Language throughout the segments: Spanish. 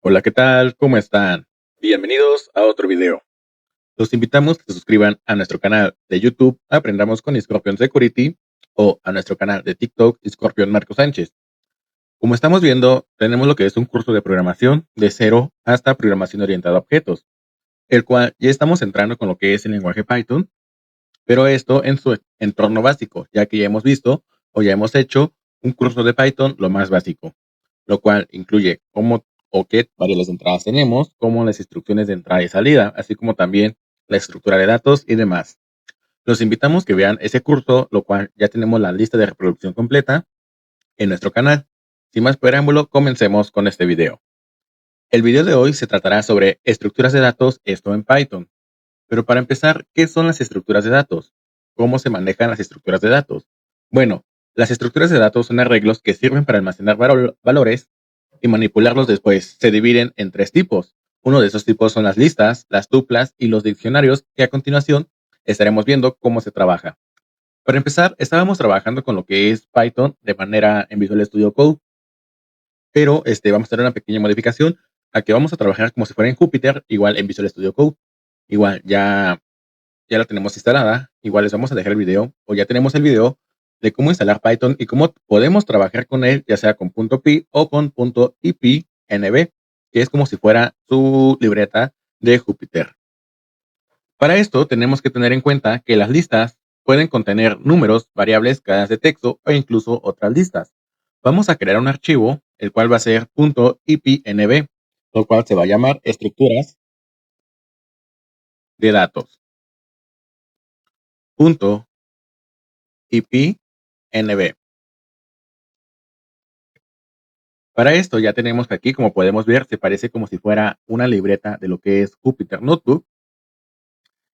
Hola, ¿qué tal? ¿Cómo están? Bienvenidos a otro video. Los invitamos a que se suscriban a nuestro canal de YouTube Aprendamos con Scorpion Security o a nuestro canal de TikTok Scorpion Marco Sánchez. Como estamos viendo, tenemos lo que es un curso de programación de cero hasta programación orientada a objetos, el cual ya estamos entrando con lo que es el lenguaje Python, pero esto en su entorno básico, ya que ya hemos visto o ya hemos hecho un curso de Python lo más básico, lo cual incluye cómo o qué variables de entradas tenemos, como las instrucciones de entrada y salida, así como también la estructura de datos y demás. Los invitamos que vean ese curso, lo cual ya tenemos la lista de reproducción completa en nuestro canal. Sin más preámbulo, comencemos con este video. El video de hoy se tratará sobre estructuras de datos, esto en Python. Pero para empezar, ¿qué son las estructuras de datos? ¿Cómo se manejan las estructuras de datos? Bueno, las estructuras de datos son arreglos que sirven para almacenar valores y manipularlos después. Se dividen en tres tipos. Uno de esos tipos son las listas, las tuplas y los diccionarios, que a continuación estaremos viendo cómo se trabaja. Para empezar, estábamos trabajando con lo que es Python de manera en Visual Studio Code, pero vamos a tener una pequeña modificación a que vamos a trabajar como si fuera en Jupyter, igual en Visual Studio Code. Igual ya la tenemos instalada. Igual les vamos a dejar el video, o ya tenemos el video de cómo instalar Python y cómo podemos trabajar con él, ya sea con .py o con .ipnb, que es como si fuera su libreta de Jupyter. Para esto tenemos que tener en cuenta que las listas pueden contener números, variables, cadenas de texto o incluso otras listas. Vamos a crear un archivo, el cual va a ser .ipnb, lo cual se va a llamar estructuras de datos. .ipnb. Para esto ya tenemos que aquí, como podemos ver, se parece como si fuera una libreta de lo que es Jupyter Notebook.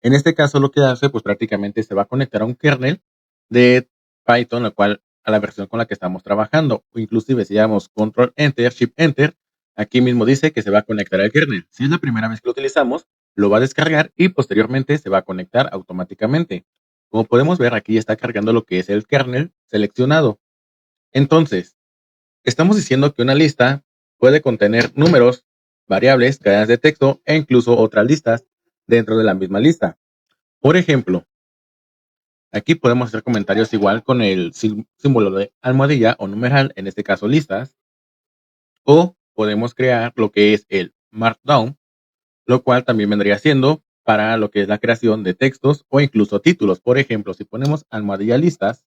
En este caso lo que hace, pues prácticamente se va a conectar a un kernel de Python, lo cual a la versión con la que estamos trabajando. O inclusive si damos Control Enter, Shift Enter, aquí mismo dice que se va a conectar al kernel. Si es la primera vez que lo utilizamos, lo va a descargar y posteriormente se va a conectar automáticamente. Como podemos ver, aquí está cargando lo que es el kernel seleccionado. Entonces, estamos diciendo que una lista puede contener números, variables, cadenas de texto e incluso otras listas dentro de la misma lista. Por ejemplo, aquí podemos hacer comentarios igual con el símbolo de almohadilla o numeral, en este caso listas, o podemos crear lo que es el Markdown, lo cual también vendría siendo para lo que es la creación de textos o incluso títulos. Por ejemplo, si ponemos almohadilla listas,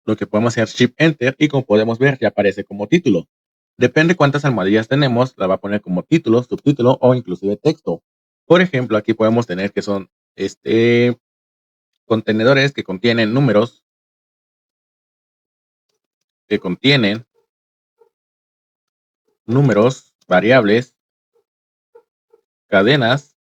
lo que podemos hacer Shift Enter y como podemos ver ya aparece como título. Depende cuántas almohadillas tenemos, la va a poner como título, subtítulo o inclusive texto. Por ejemplo, aquí podemos tener que son contenedores que contienen números, que contienen números, variables, cadenas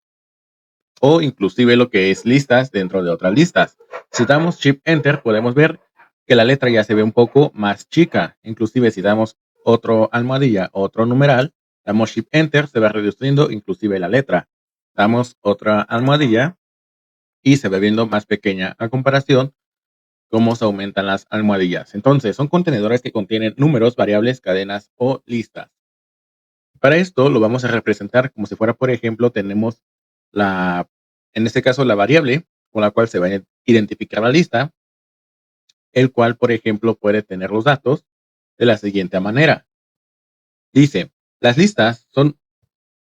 o inclusive lo que es listas dentro de otras listas. Si damos Shift Enter podemos ver que la letra ya se ve un poco más chica. Inclusive si damos otro almohadilla, otro numeral, damos Shift Enter, se va reduciendo inclusive la letra. Damos otra almohadilla y se va viendo más pequeña a comparación cómo se aumentan las almohadillas. Entonces, son contenedores que contienen números, variables, cadenas o listas. Para esto lo vamos a representar como si fuera, por ejemplo, tenemos en este caso, la variable con la cual se va a identificar la lista, el cual, por ejemplo, puede tener los datos de la siguiente manera. Dice, las listas son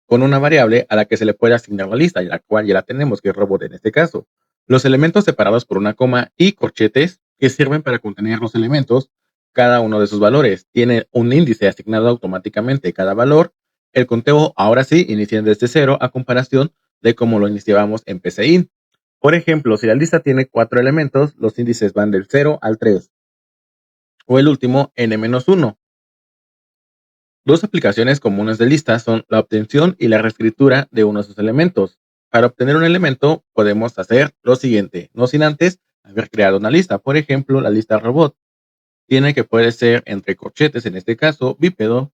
con una variable a la que se le puede asignar la lista, y la cual ya la tenemos, que es robot en este caso. Los elementos separados por una coma y corchetes que sirven para contener los elementos, cada uno de sus valores. Tiene un índice asignado automáticamente cada valor. El conteo ahora sí inicia desde cero a comparación de cómo lo iniciábamos en PCInt. Por ejemplo, si la lista tiene 4 elementos, los índices van del 0 al 3. O el último, n-1. Dos aplicaciones comunes de listas son la obtención y la reescritura de uno de sus elementos. Para obtener un elemento podemos hacer lo siguiente, no sin antes haber creado una lista. Por ejemplo, la lista robot tiene que puede ser entre corchetes, en este caso bípedo,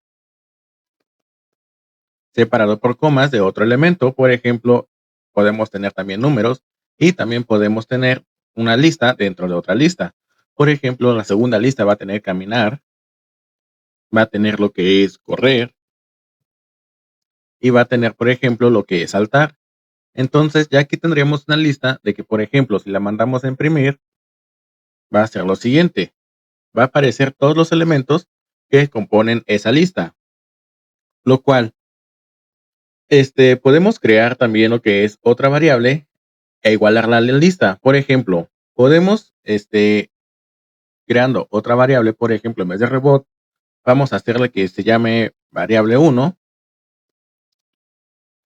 separado por comas de otro elemento. Por ejemplo, podemos tener también números y también podemos tener una lista dentro de otra lista. Por ejemplo, la segunda lista va a tener caminar, va a tener lo que es correr, y va a tener, por ejemplo, lo que es saltar. Entonces, ya aquí tendríamos una lista de que, por ejemplo, si la mandamos a imprimir, va a ser lo siguiente. Va a aparecer todos los elementos que componen esa lista, lo cual, podemos crear también lo que es otra variable e igualarla a la lista. Por ejemplo, podemos, creando otra variable, por ejemplo, en vez de robot, vamos a hacerle que se llame variable 1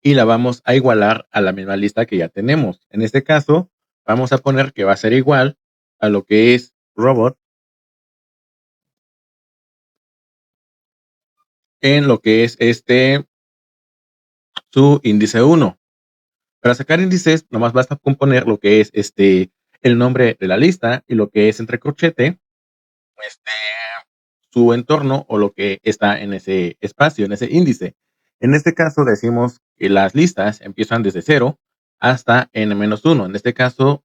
y la vamos a igualar a la misma lista que ya tenemos. En este caso, vamos a poner que va a ser igual a lo que es robot en lo que es su índice 1. Para sacar índices, nomás basta componer lo que es el nombre de la lista y lo que es entre corchete, este, su entorno o lo que está en ese espacio, en ese índice. En este caso decimos que las listas empiezan desde 0 hasta n-1. En este caso,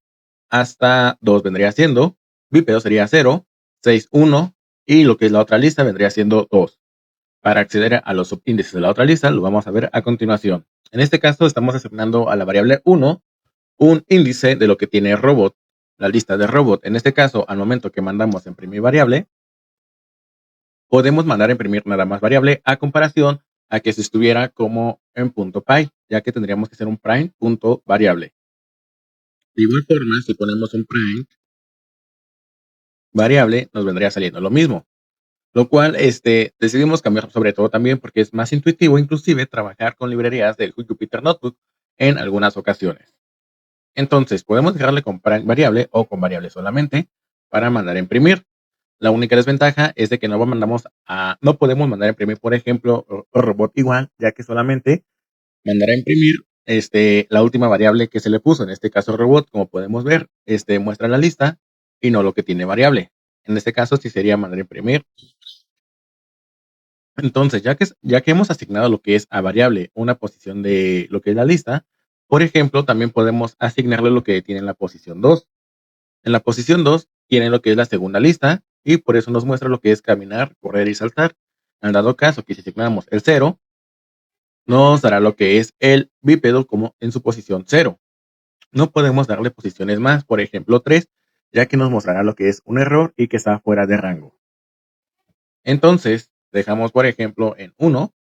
hasta 2 vendría siendo, bípedo sería 0, 6, 1 y lo que es la otra lista vendría siendo 2. Para acceder a los subíndices de la otra lista, lo vamos a ver a continuación. En este caso, estamos asignando a la variable 1 un índice de lo que tiene robot, la lista de robot. En este caso, al momento que mandamos a imprimir variable, podemos mandar a imprimir nada más variable a comparación a que si estuviera como en .py, ya que tendríamos que hacer un prime.variable. De igual forma, si ponemos un prime variable, nos vendría saliendo lo mismo. Lo cual decidimos cambiar sobre todo también porque es más intuitivo inclusive trabajar con librerías del Jupyter Notebook en algunas ocasiones. Entonces, podemos dejarle con prime variable o con variable solamente para mandar a imprimir. La única desventaja es de que no podemos mandar a imprimir, por ejemplo, o robot igual, ya que solamente mandará a imprimir la última variable que se le puso, en este caso robot, como podemos ver, muestra la lista y no lo que tiene variable. En este caso sí sería mandar a imprimir. Entonces, ya que hemos asignado lo que es a variable una posición de lo que es la lista, por ejemplo, también podemos asignarle lo que tiene en la posición 2. En la posición 2 tiene lo que es la segunda lista y por eso nos muestra lo que es caminar, correr y saltar. En dado caso que si asignamos el 0, nos dará lo que es el bípedo como en su posición 0. No podemos darle posiciones más, por ejemplo 3, ya que nos mostrará lo que es un error y que está fuera de rango. Entonces, dejamos por ejemplo en 1,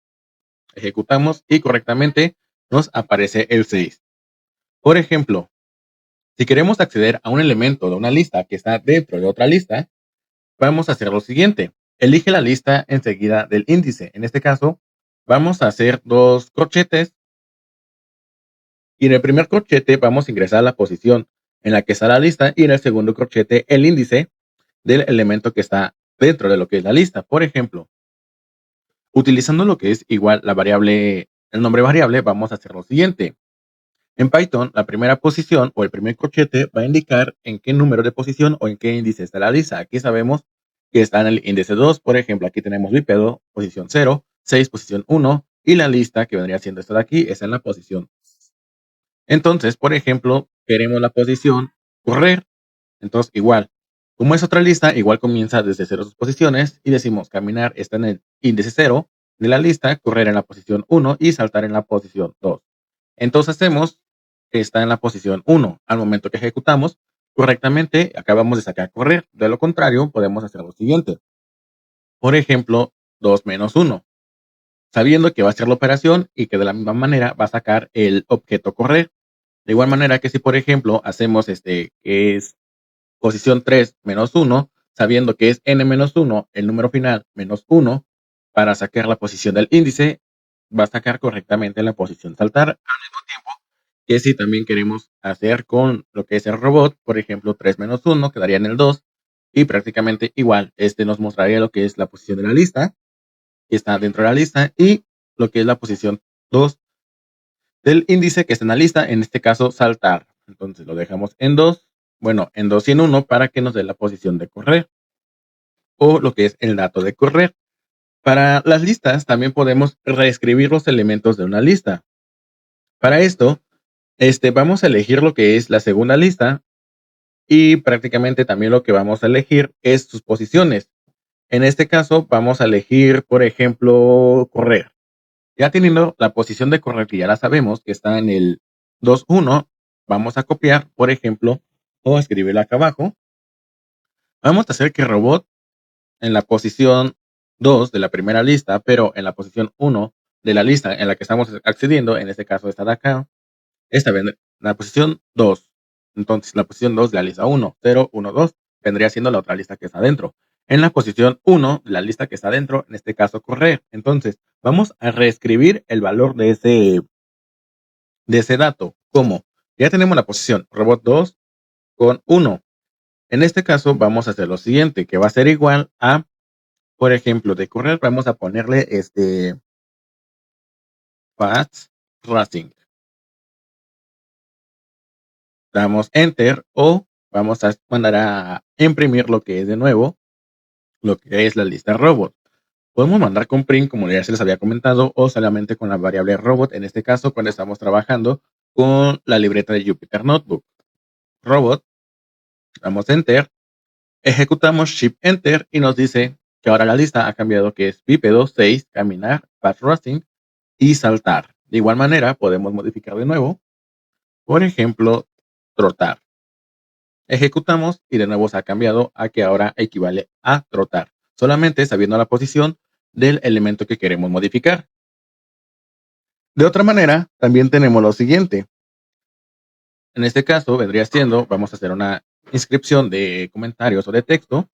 ejecutamos y correctamente nos aparece el 6. Por ejemplo, si queremos acceder a un elemento de una lista que está dentro de otra lista, vamos a hacer lo siguiente. Elige la lista enseguida del índice. En este caso, vamos a hacer 2 corchetes y en el primer corchete vamos a ingresar la posición en la que está la lista y en el segundo corchete el índice del elemento que está dentro de lo que es la lista. Por ejemplo, utilizando lo que es igual la variable, el nombre variable, vamos a hacer lo siguiente. En Python, la primera posición o el primer corchete va a indicar en qué número de posición o en qué índice está la lista. Aquí sabemos que está en el índice 2. Por ejemplo, aquí tenemos bípedo, posición 0, 6, posición 1, y la lista que vendría siendo esta de aquí está en la posición. Entonces, por ejemplo, queremos la posición correr. Entonces, igual, como es otra lista, igual comienza desde 0 sus posiciones y decimos caminar está en el índice 0 de la lista, correr en la posición 1 y saltar en la posición 2. Entonces hacemos que está en la posición 1. Al momento que ejecutamos correctamente, acabamos de sacar correr. De lo contrario, podemos hacer lo siguiente. Por ejemplo, 2 menos 1, sabiendo que va a ser la operación y que de la misma manera va a sacar el objeto correr. De igual manera que si, por ejemplo, hacemos que es posición 3 menos 1, sabiendo que es n menos 1, el número final menos 1, para sacar la posición del índice, va a sacar correctamente la posición saltar. Al mismo tiempo que si también queremos hacer con lo que es el robot, por ejemplo, 3 menos 1 quedaría en el 2 y prácticamente igual, nos mostraría lo que es la posición de la lista, que está dentro de la lista, y lo que es la posición 2 del índice que está en la lista, en este caso saltar. Entonces lo dejamos en 2, bueno, en 2 y en 1 para que nos dé la posición de correr o lo que es el dato de correr. Para las listas también podemos reescribir los elementos de una lista. Para esto, vamos a elegir lo que es la segunda lista y prácticamente también lo que vamos a elegir es sus posiciones. En este caso, vamos a elegir, por ejemplo, correr. Ya teniendo la posición de correr que ya la sabemos, que está en el 2.1, vamos a copiar, por ejemplo, o escribirla acá abajo. Vamos a hacer que robot en la posición 2 de la primera lista, pero en la posición 1 de la lista en la que estamos accediendo, en este caso esta de acá, esta vendría en la posición 2. Entonces, la posición 2 de la lista 1, 0, 1, 2, vendría siendo la otra lista que está dentro. En la posición 1 de la lista que está dentro, en este caso correr. Entonces, vamos a reescribir el valor de ese dato. ¿Cómo? Ya tenemos la posición robot 2 con 1. En este caso, vamos a hacer lo siguiente, que va a ser igual a, por ejemplo, de correr, vamos a ponerle fast racing. Damos enter o vamos a mandar a imprimir lo que es de nuevo, lo que es la lista robot. Podemos mandar con print, como ya se les había comentado, o solamente con la variable robot, en este caso cuando estamos trabajando con la libreta de Jupyter Notebook. Robot, damos enter, ejecutamos shift enter y nos dice que ahora la lista ha cambiado, que es bípedo 6, caminar, fast racing y saltar. De igual manera podemos modificar de nuevo, por ejemplo, trotar. Ejecutamos y de nuevo se ha cambiado a que ahora equivale a trotar, solamente sabiendo la posición del elemento que queremos modificar. De otra manera, también tenemos lo siguiente. En este caso vendría siendo, vamos a hacer una inscripción de comentarios o de texto.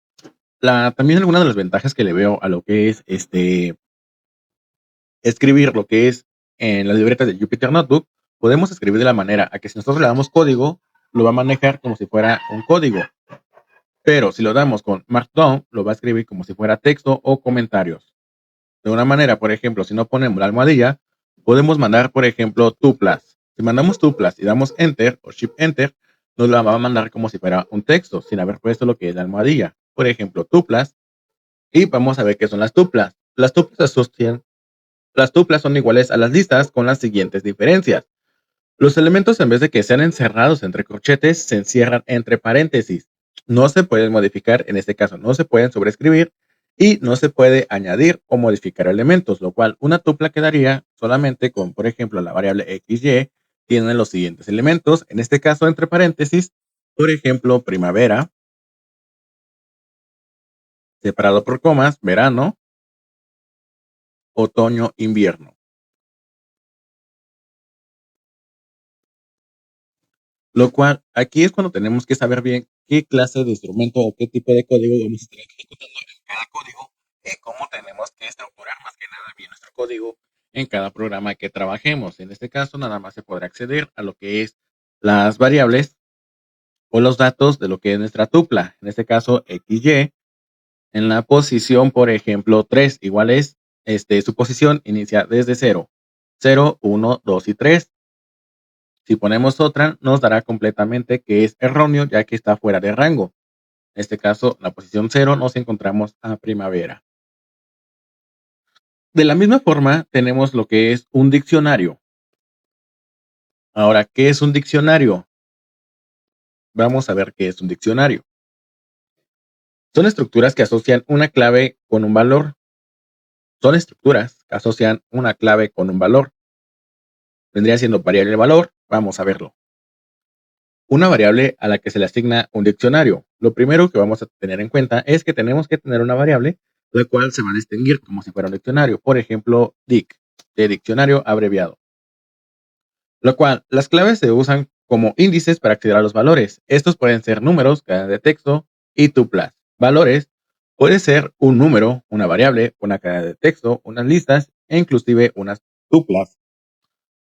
También alguna de las ventajas que le veo a lo que es escribir lo que es en las libretas de Jupyter Notebook, podemos escribir de la manera a que si nosotros le damos código, lo va a manejar como si fuera un código. Pero si lo damos con Markdown, lo va a escribir como si fuera texto o comentarios. De una manera, por ejemplo, si no ponemos la almohadilla, podemos mandar, por ejemplo, tuplas. Si mandamos tuplas y damos Enter o Shift Enter, nos la va a mandar como si fuera un texto, sin haber puesto lo que es la almohadilla. Por ejemplo, tuplas. Y vamos a ver qué son las tuplas. Las tuplas son iguales a las listas con las siguientes diferencias. Los elementos, en vez de que sean encerrados entre corchetes, se encierran entre paréntesis. No se pueden modificar, en este caso no se pueden sobreescribir y no se puede añadir o modificar elementos, lo cual una tupla quedaría solamente con, por ejemplo, la variable XY tiene los siguientes elementos, en este caso entre paréntesis, por ejemplo, primavera, separado por comas, verano, otoño, invierno. Lo cual aquí es cuando tenemos que saber bien qué clase de instrumento o qué tipo de código vamos a estar ejecutando en cada código y cómo tenemos que estructurar más que nada bien nuestro código en cada programa que trabajemos. En este caso, nada más se podrá acceder a lo que es las variables o los datos de lo que es nuestra tupla. En este caso, XY, en la posición, por ejemplo, 3, igual es, su posición inicia desde 0, 0, 1, 2 y 3. Si ponemos otra, nos dará completamente que es erróneo, ya que está fuera de rango. En este caso, en la posición 0 nos encontramos a primavera. De la misma forma, tenemos lo que es un diccionario. Ahora, ¿qué es un diccionario? Vamos a ver qué es un diccionario. Son estructuras que asocian una clave con un valor. Son estructuras que asocian una clave con un valor. Vendría siendo variable valor. Vamos a verlo. Una variable a la que se le asigna un diccionario. Lo primero que vamos a tener en cuenta es que tenemos que tener una variable la cual se va a distinguir como si fuera un diccionario. Por ejemplo, dic, de diccionario abreviado. Lo cual, las claves se usan como índices para acceder a los valores. Estos pueden ser números, cadena de texto y tuplas. Valores puede ser un número, una variable, una cadena de texto, unas listas e inclusive unas tuplas.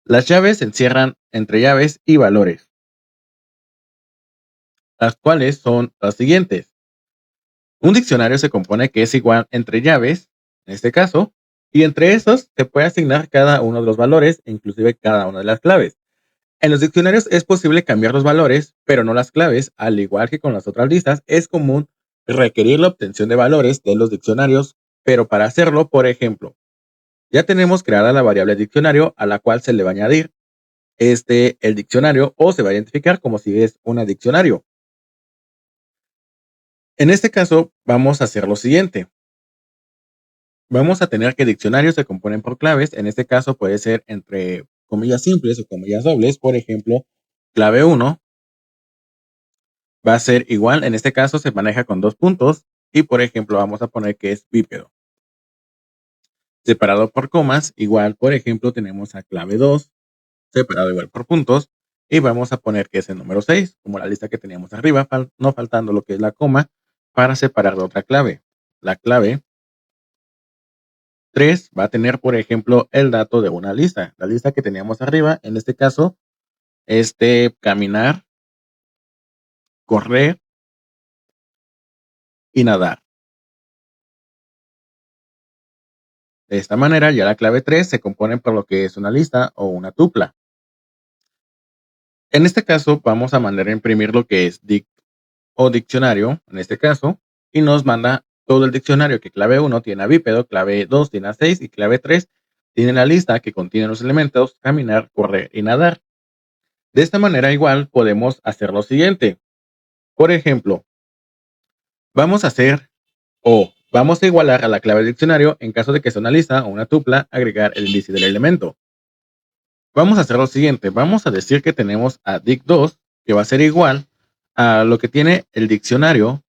Las llaves se encierran entre llaves y valores, las cuales son las siguientes. Un diccionario se compone que es igual entre llaves, en este caso, y entre esos se puede asignar cada uno de los valores, inclusive cada una de las claves. En los diccionarios es posible cambiar los valores, pero no las claves. Al igual que con las otras listas, es común requerir la obtención de valores de los diccionarios, pero para hacerlo, por ejemplo, ya tenemos creada la variable diccionario a la cual se le va a añadir el diccionario o se va a identificar como si es un diccionario. En este caso, vamos a hacer lo siguiente. Vamos a tener que diccionarios se componen por claves. En este caso puede ser entre comillas simples o comillas dobles. Por ejemplo, clave 1 va a ser igual. En este caso se maneja con 2 puntos. Y por ejemplo, vamos a poner que es bípedo. Separado por comas, igual, por ejemplo, tenemos a clave 2, separado igual por puntos. Y vamos a poner que es el número 6, como la lista que teníamos arriba, no faltando lo que es la coma, para separar de otra clave. La clave 3 va a tener, por ejemplo, el dato de una lista. La lista que teníamos arriba, en este caso, caminar, correr y nadar. De esta manera, ya la clave 3 se compone por lo que es una lista o una tupla. En este caso, vamos a mandar a imprimir lo que es o diccionario, en este caso, y nos manda todo el diccionario, que clave 1 tiene a bípedo, clave 2 tiene a 6 y clave 3 tiene la lista que contiene los elementos caminar, correr y nadar. De esta manera, igual, podemos hacer lo siguiente. Por ejemplo, vamos a hacer vamos a igualar a la clave del diccionario en caso de que sea una lista o una tupla, agregar el índice del elemento. Vamos a hacer lo siguiente, vamos a decir que tenemos a dic2, que va a ser igual a lo que tiene el diccionario,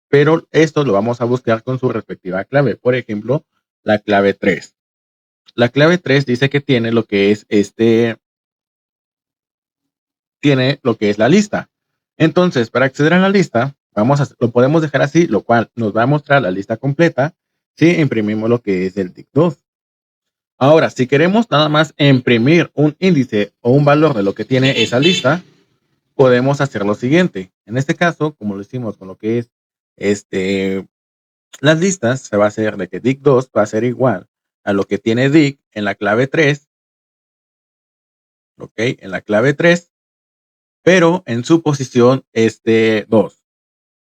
pero esto lo vamos a buscar con su respectiva clave. Por ejemplo, la clave 3. La clave 3 dice que tiene lo que es tiene lo que es la lista. Entonces, para acceder a la lista, lo podemos dejar así, lo cual nos va a mostrar la lista completa si imprimimos lo que es el dic2. Ahora, si queremos nada más imprimir un índice o un valor de lo que tiene esa lista, podemos hacer lo siguiente. En este caso, como lo hicimos con lo que es las listas, se va a hacer de que dic2 va a ser igual a lo que tiene dic en la clave 3, ¿ok? En la clave 3, pero en su posición 2.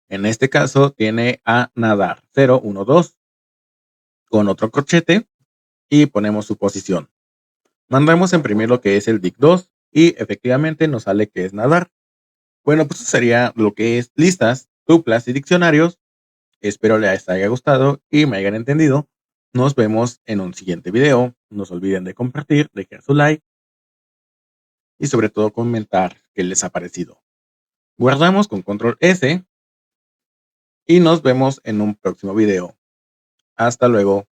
En este caso tiene a nadar 0, 1, 2 con otro corchete y ponemos su posición. Mandamos a imprimir lo que es el dic2 y efectivamente nos sale que es nadar. Bueno, pues eso sería lo que es listas, tuplas y diccionarios. Espero les haya gustado y me hayan entendido. Nos vemos en un siguiente video. No se olviden de compartir, dejar su like y sobre todo comentar qué les ha parecido. Guardamos con control S y nos vemos en un próximo video. Hasta luego.